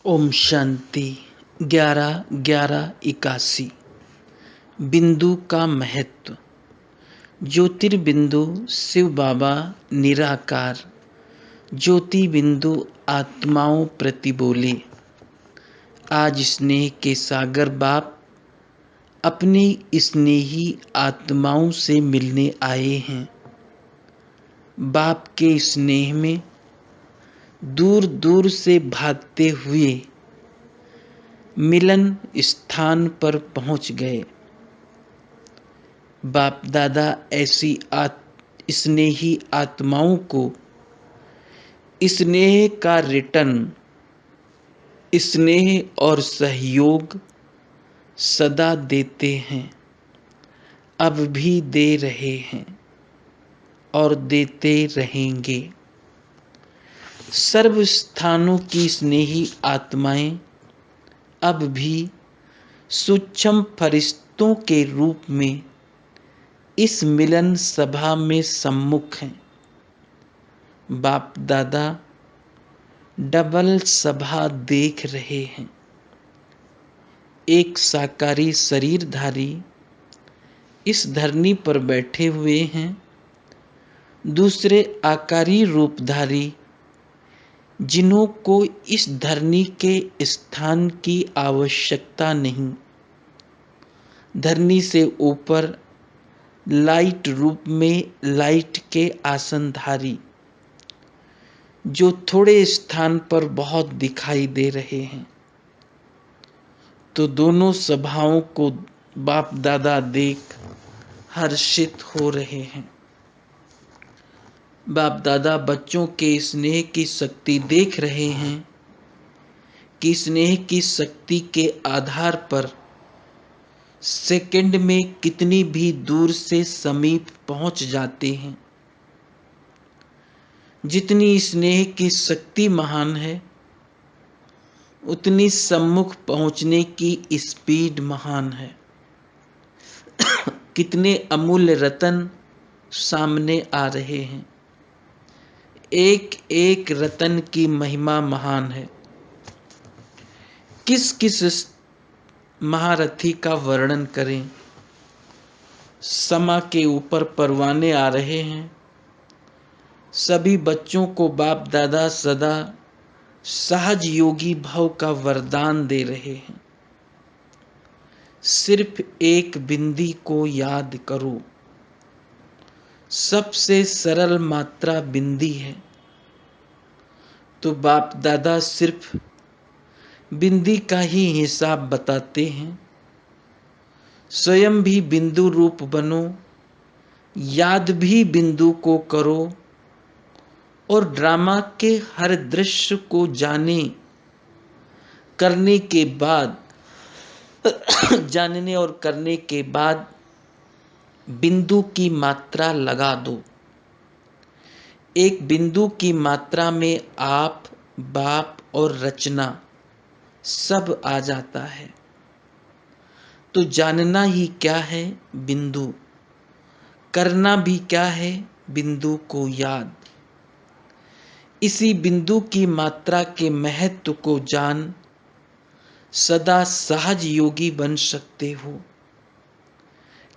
ओम शांति। 11/11/81। बिंदु का महत्व। ज्योतिर्बिंदु शिव बाबा निराकार ज्योति बिंदु आत्माओं प्रति बोले। आज स्नेह के सागर बाप अपनी स्नेही आत्माओं से मिलने आए हैं। बाप के स्नेह में दूर दूर से भागते हुए मिलन स्थान पर पहुंच गए। बाप दादा ऐसी स्नेही आत्माओं को स्नेह का रिटर्न, स्नेह और सहयोग सदा देते हैं, अब भी दे रहे हैं और देते रहेंगे। सर्व स्थानों की स्नेही आत्माएं अब भी सूक्ष्म फरिश्तों के रूप में इस मिलन सभा में सम्मुख हैं। बाप दादा डबल सभा देख रहे हैं। एक साकारी शरीरधारी इस धरनी पर बैठे हुए हैं, दूसरे आकारी रूपधारी जिन्हों को इस धरनी के स्थान की आवश्यकता नहीं, धरनी से ऊपर लाइट रूप में लाइट के आसनधारी जो थोड़े स्थान पर बहुत दिखाई दे रहे हैं। तो दोनों सभाओं को बाप दादा देख हर्षित हो रहे हैं। बाप दादा बच्चों के स्नेह की शक्ति देख रहे हैं कि स्नेह की शक्ति के आधार पर सेकंड में कितनी भी दूर से समीप पहुंच जाते हैं। जितनी स्नेह की शक्ति महान है, उतनी सम्मुख पहुंचने की स्पीड महान है। कितने अमूल्य रतन सामने आ रहे हैं। एक एक रतन की महिमा महान है। किस किस महारथी का वर्णन करें। समा के ऊपर परवाने आ रहे हैं। सभी बच्चों को बाप दादा सदा सहज योगी भाव का वरदान दे रहे हैं। सिर्फ एक बिंदी को याद करो। सबसे सरल मात्रा बिंदी है। तो बाप दादा सिर्फ बिंदी का ही हिसाब बताते हैं। स्वयं भी बिंदु रूप बनो, याद भी बिंदु को करो और ड्रामा के हर दृश्य को जानने और करने के बाद बिंदु की मात्रा लगा दो। एक बिंदु की मात्रा में आप, बाप और रचना सब आ जाता है। तो जानना ही क्या है? बिंदु। करना भी क्या है? बिंदु को याद। इसी बिंदु की मात्रा के महत्व को जान सदा सहज योगी बन सकते हो।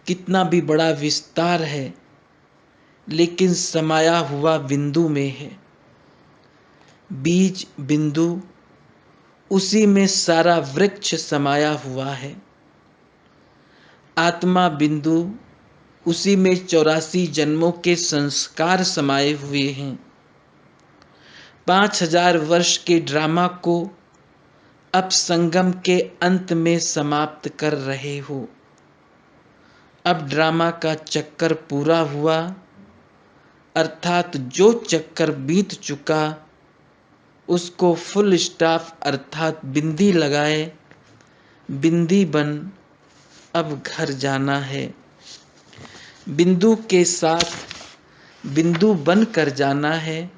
कितना भी बड़ा विस्तार है, लेकिन समाया हुआ बिंदु में है। बीज बिंदु, उसी में सारा वृक्ष समाया हुआ है। आत्मा बिंदु, उसी में 84 जन्मों के संस्कार समाये हुए हैं। 5000 वर्ष के ड्रामा को अब संगम के अंत में समाप्त कर रहे हो। अब ड्रामा का चक्कर पूरा हुआ, अर्थात जो चक्कर बीत चुका उसको फुल स्टॉप अर्थात बिंदी लगाए, बिंदी बन अब घर जाना है। बिंदु के साथ बिंदु बन कर जाना है।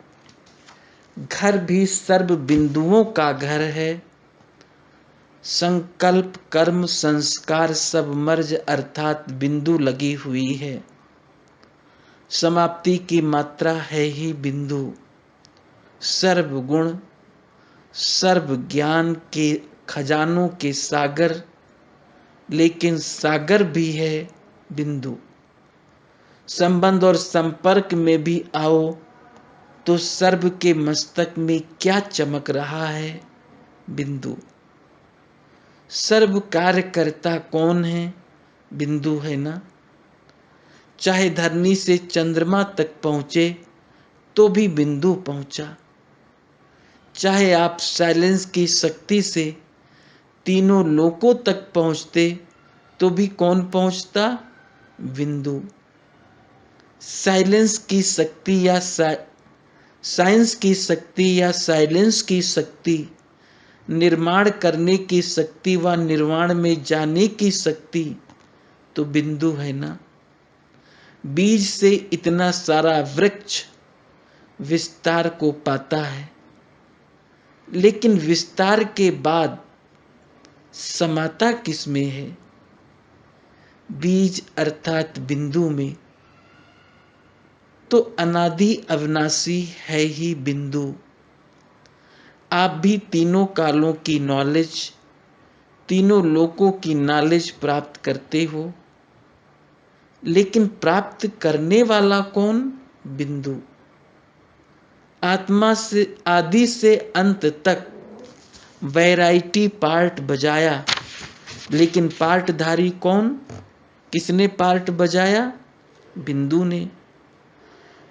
घर भी सर्व बिंदुओं का घर है। संकल्प कर्म संस्कार सब मर्ज अर्थात बिंदु लगी हुई है। समाप्ति की मात्रा है ही बिंदु। सर्व गुण सर्व ज्ञान के खजानों के सागर, लेकिन सागर भी है बिंदु। संबंध और संपर्क में भी आओ तो सर्व के मस्तक में क्या चमक रहा है? बिंदु। सर्व कार्य करता कौन है? बिंदु है ना। चाहे धरनी से चंद्रमा तक पहुंचे तो भी बिंदु पहुंचा। चाहे आप साइलेंस की शक्ति से तीनों लोकों तक पहुंचते तो भी कौन पहुंचता? बिंदु। साइलेंस की शक्ति या साइंस की शक्ति या साइलेंस की शक्ति, निर्माण करने की शक्ति व निर्वाण में जाने की शक्ति तो बिंदु है ना। बीज से इतना सारा वृक्ष विस्तार को पाता है, लेकिन विस्तार के बाद समाता किसमें है? बीज अर्थात बिंदु में। तो अनादि अविनाशी है ही बिंदु। आप भी तीनों कालों की नॉलेज, तीनों लोकों की नॉलेज प्राप्त करते हो, लेकिन प्राप्त करने वाला कौन? बिंदु। आत्मा से आदि से अंत तक वैरायटी पार्ट बजाया, लेकिन पार्टधारी कौन? किसने पार्ट बजाया? बिंदु ने।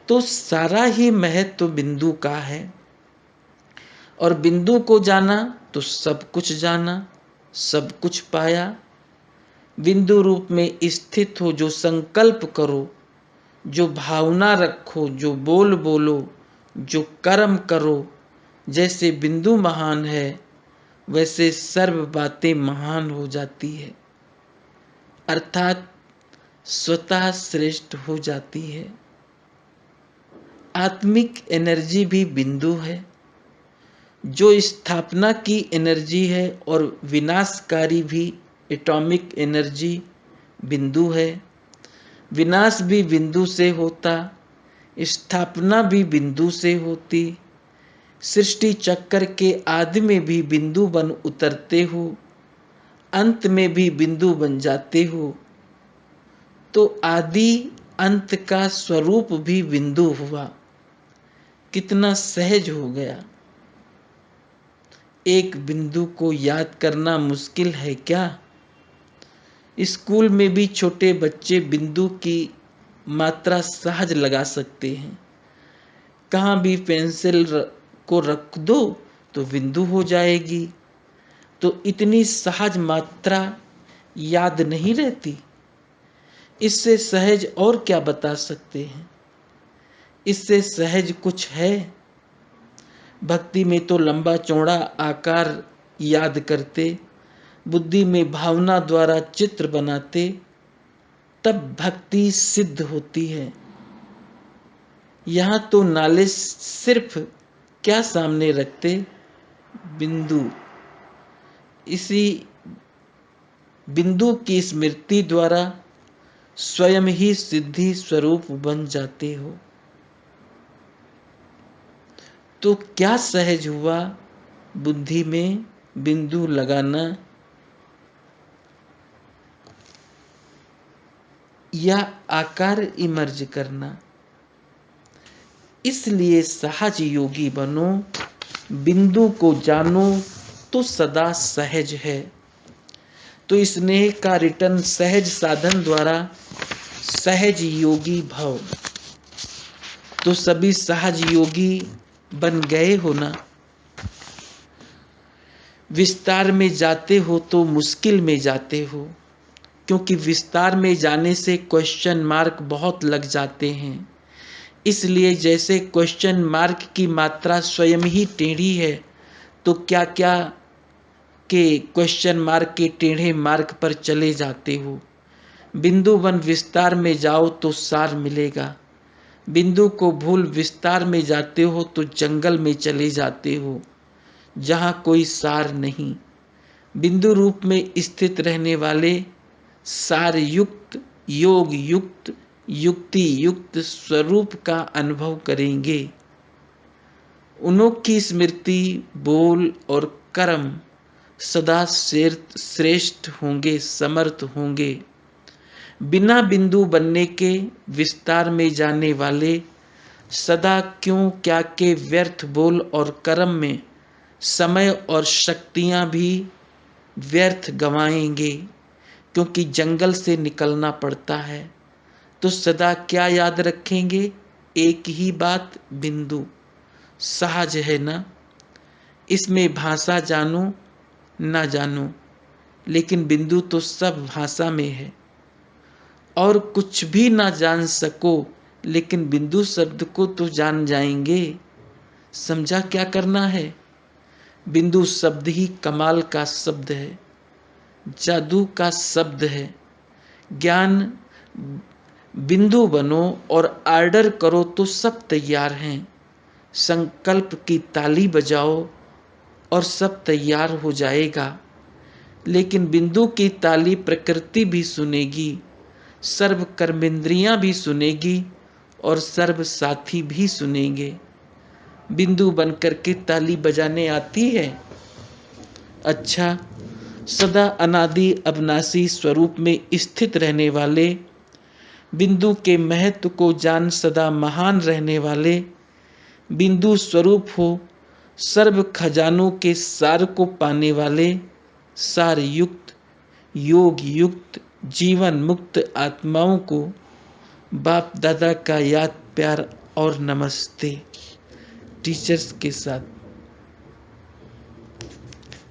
तो सारा ही महत्व बिंदु का है, और बिंदु को जाना तो सब कुछ जाना, सब कुछ पाया। बिंदु रूप में स्थित हो, जो संकल्प करो, जो भावना रखो, जो बोल बोलो, जो कर्म करो, जैसे बिंदु महान है वैसे सर्व बातें महान हो जाती है, अर्थात स्वतः श्रेष्ठ हो जाती है। आत्मिक एनर्जी भी बिंदु है, जो स्थापना की एनर्जी है, और विनाशकारी भी एटॉमिक एनर्जी बिंदु है। विनाश भी बिंदु से होता, स्थापना भी बिंदु से होती। सृष्टि चक्कर के आदि में भी बिंदु बन उतरते हो, अंत में भी बिंदु बन जाते हो। तो आदि अंत का स्वरूप भी बिंदु हुआ। कितना सहज हो गया। एक बिंदु को याद करना मुश्किल है क्या? स्कूल में भी छोटे बच्चे बिंदु की मात्रा सहज लगा सकते हैं। कहाँ भी पेंसिल को रख दो तो बिंदु हो जाएगी। तो इतनी सहज मात्रा याद नहीं रहती। इससे सहज और क्या बता सकते हैं? इससे सहज कुछ है? भक्ति में तो लंबा चौड़ा आकार याद करते, बुद्धि में भावना द्वारा चित्र बनाते, तब भक्ति सिद्ध होती है। यहाँ तो नॉलेज सिर्फ क्या सामने रखते? बिंदु। इसी बिंदु की स्मृति द्वारा स्वयं ही सिद्धि स्वरूप बन जाते हो। तो क्या सहज हुआ बुद्धि में बिंदु लगाना या आकार इमर्ज करना? इसलिए सहज योगी बनो, बिंदु को जानो तो सदा सहज है। तो स्नेह का रिटर्न सहज साधन द्वारा सहज योगी भव। तो सभी सहज योगी बन गए हो ना। विस्तार में जाते हो तो मुश्किल में जाते हो, क्योंकि विस्तार में जाने से क्वेश्चन मार्क बहुत लग जाते हैं। इसलिए जैसे क्वेश्चन मार्क की मात्रा स्वयं ही टेढ़ी है, तो क्या क्या के क्वेश्चन मार्क के टेढ़े मार्ग पर चले जाते हो। बिंदु वन विस्तार में जाओ तो सार मिलेगा। बिंदु को भूल विस्तार में जाते हो तो जंगल में चले जाते हो, जहाँ कोई सार नहीं। बिंदु रूप में स्थित रहने वाले सार युक्त, योग युक्त, युक्ति युक्त स्वरूप का अनुभव करेंगे। उन्हों की स्मृति, बोल और कर्म सदा श्रेष्ठ होंगे, समर्थ होंगे। बिना बिंदु बनने के विस्तार में जाने वाले सदा क्यों क्या के व्यर्थ बोल और कर्म में समय और शक्तियां भी व्यर्थ गंवाएंगे, क्योंकि जंगल से निकलना पड़ता है। तो सदा क्या याद रखेंगे? एक ही बात, बिंदु। सहज है ना? इसमें भाषा जानो ना जानो, लेकिन बिंदु तो सब भाषा में है। और कुछ भी ना जान सको, लेकिन बिंदु शब्द को तो जान जाएंगे। समझा क्या करना है? बिंदु शब्द ही कमाल का शब्द है, जादू का शब्द है। ज्ञान बिंदु बनो और ऑर्डर करो तो सब तैयार हैं। संकल्प की ताली बजाओ और सब तैयार हो जाएगा। लेकिन बिंदु की ताली प्रकृति भी सुनेगी, सर्व कर्मेंद्रियां भी सुनेगी और सर्व साथी भी सुनेंगे। बिंदु बनकर के ताली बजाने आती है? अच्छा, सदा अनादि अविनाशी स्वरूप में स्थित रहने वाले, बिंदु के महत्व को जान सदा महान रहने वाले, बिंदु स्वरूप हो सर्व खजानों के सार को पाने वाले, सार युक्त, योग युक्त, जीवन मुक्त आत्माओं को बाप दादा का याद, प्यार और नमस्ते। टीचर्स के साथ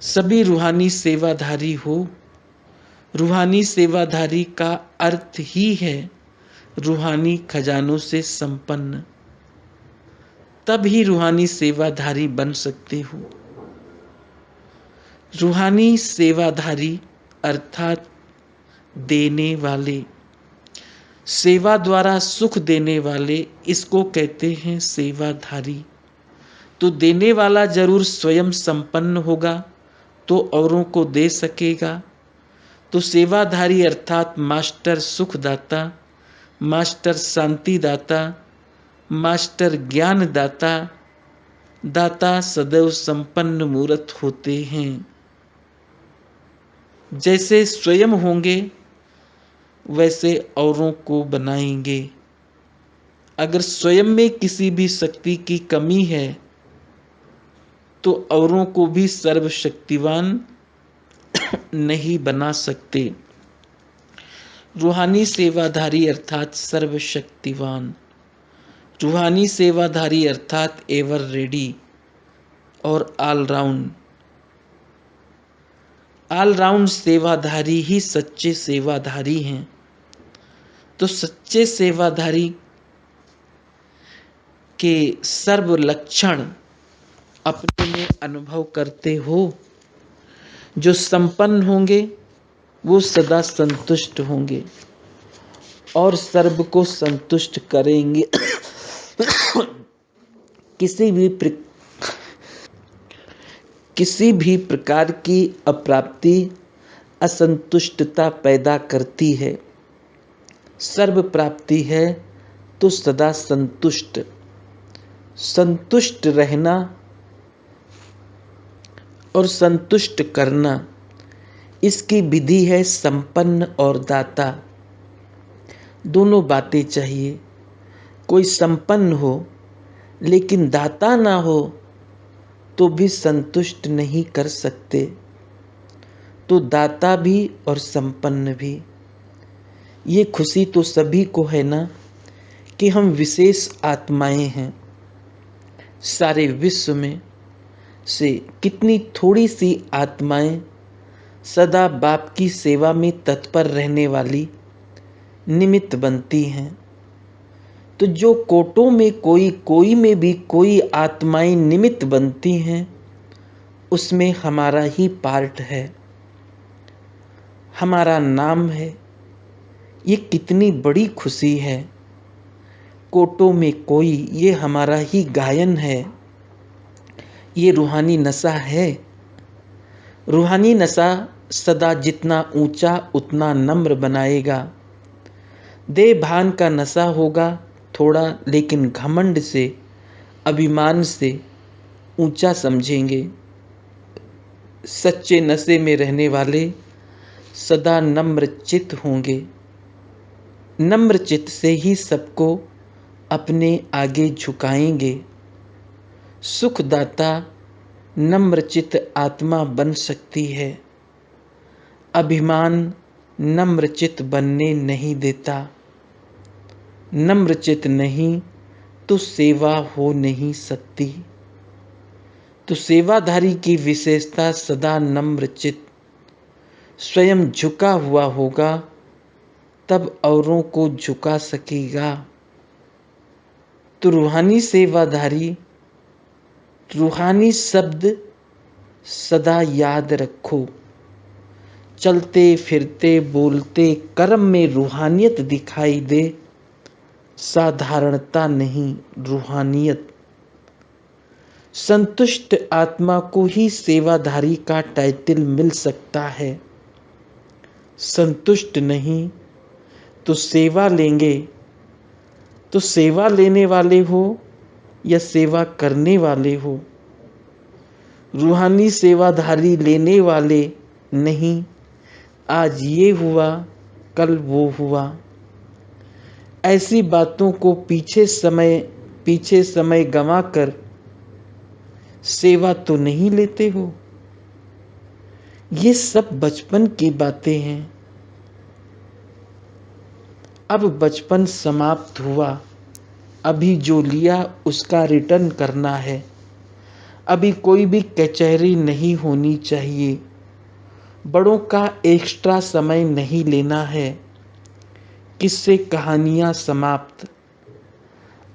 सभी रूहानी सेवाधारी हो। रूहानी सेवाधारी का अर्थ ही है रूहानी खजानों से संपन्न। तब ही रूहानी सेवाधारी बन सकते हो। रूहानी सेवाधारी अर्थात देने वाले, सेवा द्वारा सुख देने वाले, इसको कहते हैं सेवाधारी। तो देने वाला जरूर स्वयं संपन्न होगा तो औरों को दे सकेगा। तो सेवाधारी अर्थात मास्टर सुखदाता, मास्टर शांतिदाता, मास्टर ज्ञान दाता, दाता सदैव संपन्न मूर्त होते हैं। जैसे स्वयं होंगे वैसे औरों को बनाएंगे। अगर स्वयं में किसी भी शक्ति की कमी है तो औरों को भी सर्वशक्तिवान नहीं बना सकते। रूहानी सेवाधारी अर्थात सर्वशक्तिवान, रूहानी सेवाधारी अर्थात एवर रेडी और ऑलराउंड। ऑलराउंड सेवाधारी ही सच्चे सेवाधारी हैं। तो सच्चे सेवाधारी के सर्व लक्षण अपने में अनुभव करते हो। जो संपन्न होंगे वो सदा संतुष्ट होंगे और सर्व को संतुष्ट करेंगे। किसी भी प्रकार की अप्राप्ति असंतुष्टता पैदा करती है। सर्व प्राप्ति है तो सदा संतुष्ट। संतुष्ट रहना और संतुष्ट करना, इसकी विधि है संपन्न और दाता। दोनों बातें चाहिए। कोई संपन्न हो लेकिन दाता ना हो तो भी संतुष्ट नहीं कर सकते। तो दाता भी और संपन्न भी। ये खुशी तो सभी को है ना कि हम विशेष आत्माएं हैं। सारे विश्व में से कितनी थोड़ी सी आत्माएं सदा बाप की सेवा में तत्पर रहने वाली निमित्त बनती हैं। तो जो कोटों में कोई में भी कोई आत्माएं निमित्त बनती हैं, उसमें हमारा ही पार्ट है, हमारा नाम है। ये कितनी बड़ी खुशी है। कोटों में कोई, ये हमारा ही गायन है। ये रूहानी नशा है। रूहानी नशा सदा जितना ऊंचा उतना नम्र बनाएगा। देह भान का नशा होगा थोड़ा, लेकिन घमंड से, अभिमान से ऊंचा समझेंगे। सच्चे नशे में रहने वाले सदा नम्र चित्त होंगे। नम्र चित्त से ही सबको अपने आगे झुकाएंगे। सुखदाता नम्र चित्त आत्मा बन सकती है। अभिमान नम्र चित्त बनने नहीं देता। नम्र चित्त नहीं तो सेवा हो नहीं सकती। तो सेवाधारी की विशेषता सदा नम्र चित्त, स्वयं झुका हुआ होगा तब औरों को झुका सकेगा। तो रूहानी सेवाधारी, रूहानी शब्द सदा याद रखो। चलते फिरते बोलते कर्म में रूहानियत दिखाई दे, साधारणता नहीं रूहानियत। संतुष्ट आत्मा को ही सेवाधारी का टाइटल मिल सकता है। संतुष्ट नहीं तो सेवा लेंगे तो सेवा लेने वाले हो या सेवा करने वाले हो। रूहानी सेवाधारी लेने वाले नहीं, आज ये हुआ कल वो हुआ। ऐसी बातों को पीछे समय गंवाकर सेवा तो नहीं लेते हो। ये सब बचपन की बातें हैं। अब बचपन समाप्त हुआ। अभी जो लिया उसका रिटर्न करना है। अभी कोई भी कचहरी नहीं होनी चाहिए। बड़ों का एक्स्ट्रा समय नहीं लेना है। किससे कहानियां समाप्त।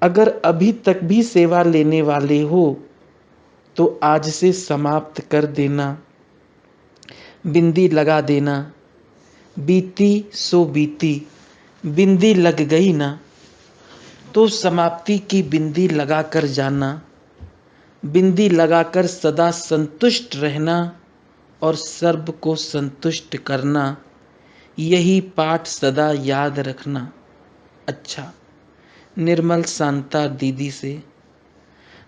अगर अभी तक भी सेवा लेने वाले हो तो आज से समाप्त कर देना। बिंदी लगा देना। बीती सो बीती, बिंदी लग गई ना तो समाप्ति की बिंदी लगाकर जाना। बिंदी लगाकर सदा संतुष्ट रहना और सर्व को संतुष्ट करना। यही पाठ सदा याद रखना। अच्छा, निर्मल शांता दीदी से।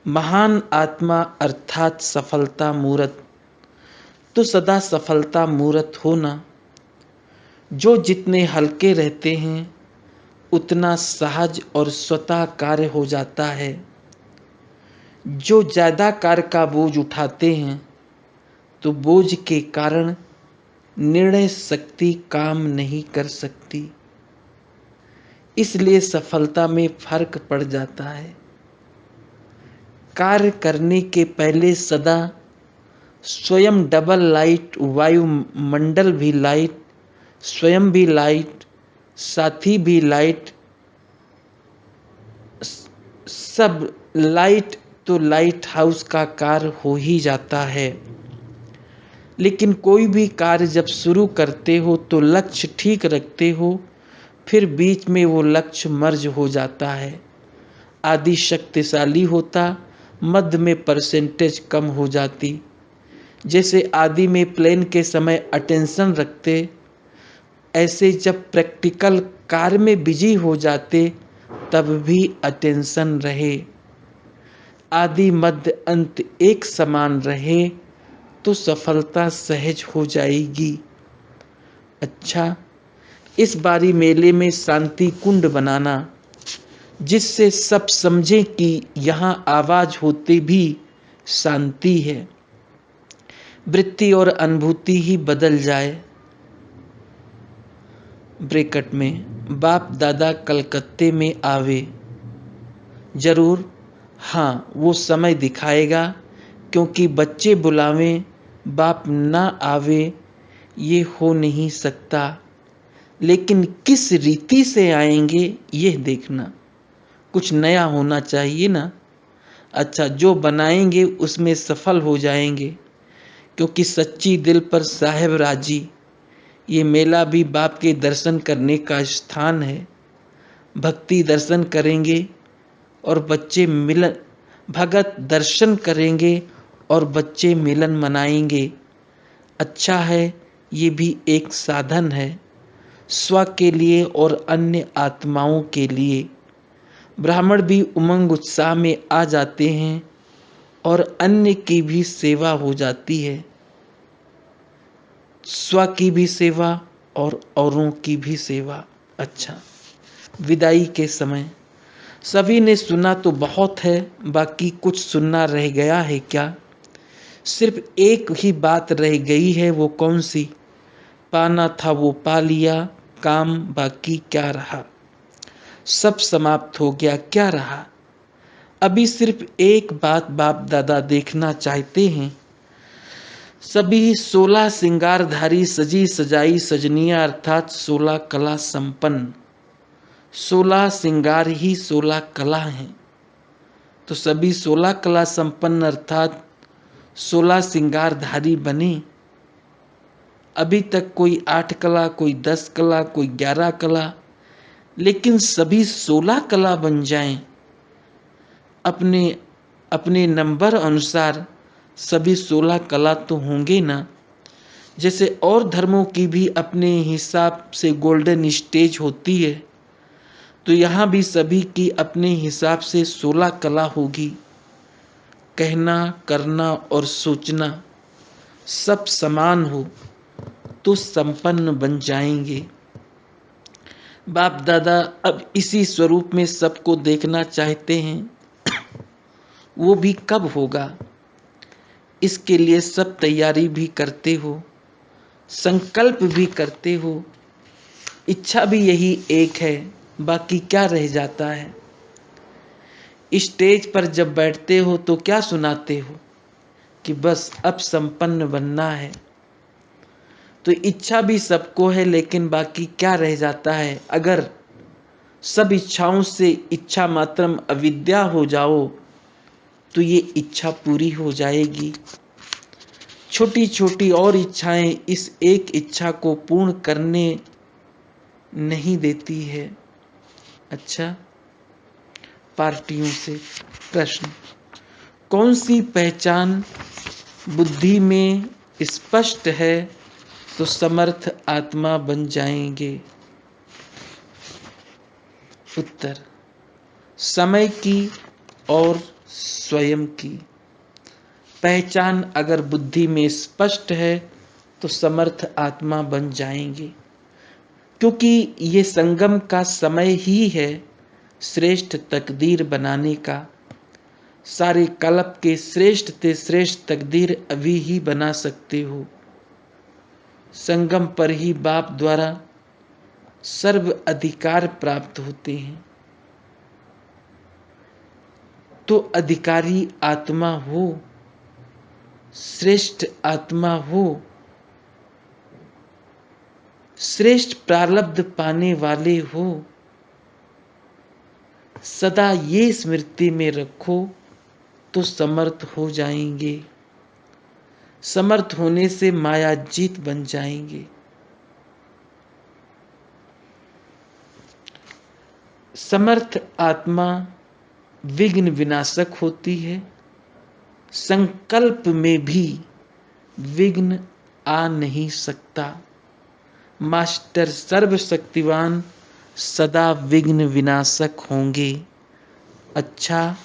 महान आत्मा अर्थात सफलता मूर्त, तो सदा सफलता मूर्त होना। जो जितने हल्के रहते हैं उतना सहज और स्वतः कार्य हो जाता है। जो ज़्यादा कार्य का बोझ उठाते हैं तो बोझ के कारण निर्णय शक्ति काम नहीं कर सकती। इसलिए सफलता में फर्क पड़ जाता है। कार्य करने के पहले सदा स्वयं डबल लाइट, वायुमंडल भी लाइट, स्वयं भी लाइट, साथी भी लाइट, सब लाइट, तो लाइट हाउस का कार्य हो ही जाता है। लेकिन कोई भी कार्य जब शुरू करते हो तो लक्ष्य ठीक रखते हो, फिर बीच में वो लक्ष्य मर्ज हो जाता है। आदि शक्तिशाली होता, मध्य में परसेंटेज कम हो जाती। जैसे आदि में प्लेन के समय अटेंशन रखते, ऐसे जब प्रैक्टिकल कार्य में बिजी हो जाते तब भी अटेंशन रहे। आदि मध्य अंत एक समान रहे तो सफलता सहज हो जाएगी। अच्छा, इस बारी मेले में शांति कुंड बनाना, जिससे सब समझें कि यहाँ आवाज होते भी शांति है। वृत्ति और अनुभूति ही बदल जाए। ब्रैकेट में, बाप दादा कलकत्ते में आवे जरूर। हाँ, वो समय दिखाएगा, क्योंकि बच्चे बुलावें बाप ना आवे ये हो नहीं सकता। लेकिन किस रीति से आएंगे यह देखना। कुछ नया होना चाहिए ना। अच्छा, जो बनाएंगे उसमें सफल हो जाएंगे, क्योंकि सच्ची दिल पर साहेब राजी। ये मेला भी बाप के दर्शन करने का स्थान है। भक्ति दर्शन करेंगे और बच्चे मिलन, भगत दर्शन करेंगे और बच्चे मिलन मनाएंगे। अच्छा है, ये भी एक साधन है स्व के लिए और अन्य आत्माओं के लिए। ब्राह्मण भी उमंग उत्साह में आ जाते हैं और अन्य की भी सेवा हो जाती है, स्व की भी सेवा और औरों की भी सेवा। अच्छा, विदाई के समय सभी ने सुना तो बहुत है, बाकी कुछ सुनना रह गया है क्या? सिर्फ एक ही बात रह गई है, वो कौन सी? पाना था वो पा लिया, काम बाकी क्या रहा? सब समाप्त हो गया, क्या रहा? अभी सिर्फ एक बात बाप दादा देखना चाहते हैं। सभी 16 श्रृंगारधारी सजी सजाई सजनिया अर्थात 16 कला संपन्न। 16 श्रृंगार ही 16 कला हैं, तो सभी 16 कला संपन्न अर्थात 16 श्रृंगारधारी बने। अभी तक कोई 8 कला, कोई 10 कला, कोई 11 कला, लेकिन सभी 16 कला बन जाएं। अपने अपने नंबर अनुसार सभी 16 कला तो होंगे ना। जैसे और धर्मों की भी अपने हिसाब से गोल्डन स्टेज होती है, तो यहाँ भी सभी की अपने हिसाब से 16 कला होगी। कहना, करना और सोचना सब समान हो तो संपन्न बन जाएंगे। बाप दादा अब इसी स्वरूप में सबको देखना चाहते हैं। वो भी कब होगा, इसके लिए सब तैयारी भी करते हो, संकल्प भी करते हो। इच्छा भी यही एक है, बाकी क्या रह जाता है? स्टेज पर जब बैठते हो तो क्या सुनाते हो कि बस अब संपन्न बनना है। तो इच्छा भी सबको है, लेकिन बाकी क्या रह जाता है? अगर सब इच्छाओं से इच्छा मात्रम अविद्या हो जाओ तो ये इच्छा पूरी हो जाएगी। छोटी छोटी और इच्छाएं इस एक इच्छा को पूर्ण करने नहीं देती है। अच्छा, पार्टियों से प्रश्न। कौन सी पहचान बुद्धि में स्पष्ट है तो समर्थ आत्मा बन जाएंगे? उत्तर, समय की और स्वयं की पहचान अगर बुद्धि में स्पष्ट है तो समर्थ आत्मा बन जाएंगे, क्योंकि ये संगम का समय ही है श्रेष्ठ तकदीर बनाने का। सारे कल्प के श्रेष्ठ ते श्रेष्ठ तकदीर अभी ही बना सकते हो। संगम पर ही बाप द्वारा सर्व अधिकार प्राप्त होते हैं। तो अधिकारी आत्मा हो, श्रेष्ठ आत्मा हो, श्रेष्ठ प्रारब्ध पाने वाले हो, सदा ये स्मृति में रखो तो समर्थ हो जाएंगे। समर्थ होने से माया जीत बन जाएंगे। समर्थ आत्मा विघ्न विनाशक होती है। संकल्प में भी विघ्न आ नहीं सकता। मास्टर सर्वशक्तिवान सदा विघ्न विनाशक होंगे। अच्छा।